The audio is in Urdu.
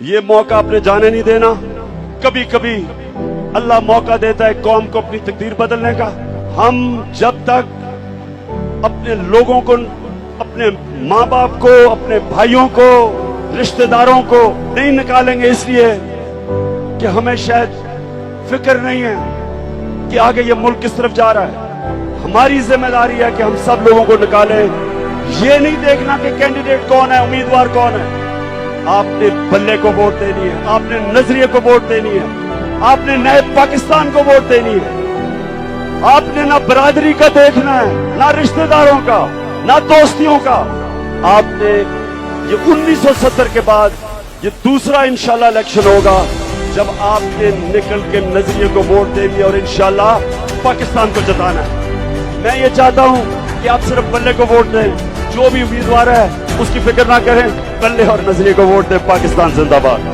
یہ موقع آپ نے جانے نہیں دینا. کبھی کبھی اللہ موقع دیتا ہے قوم کو اپنی تقدیر بدلنے کا. ہم جب تک اپنے لوگوں کو، اپنے ماں باپ کو، اپنے بھائیوں کو، رشتہ داروں کو نہیں نکالیں گے، اس لیے کہ ہمیں شاید فکر نہیں ہے کہ آگے یہ ملک کس طرف جا رہا ہے. ہماری ذمہ داری ہے کہ ہم سب لوگوں کو نکالیں. یہ نہیں دیکھنا کہ کینڈیڈیٹ کون ہے، امیدوار کون ہے. آپ نے بلے کو ووٹ دینی ہے، آپ نے نظریے کو ووٹ دینی ہے، آپ نے نئے پاکستان کو ووٹ دینی ہے. آپ نے نہ برادری کا دیکھنا ہے، نہ رشتہ داروں کا، نہ دوستیوں کا. آپ نے یہ 1970 کے بعد یہ دوسرا انشاءاللہ الیکشن ہوگا جب آپ نے نکل کے نظریے کو ووٹ دے دیا اور انشاءاللہ پاکستان کو جتانا ہے. میں یہ چاہتا ہوں کہ آپ صرف بلے کو ووٹ دیں. جو بھی امیدوار ہے اس کی فکر نہ کریں، بلے اور نظریے کو ووٹ دیں. پاکستان زندہ باد.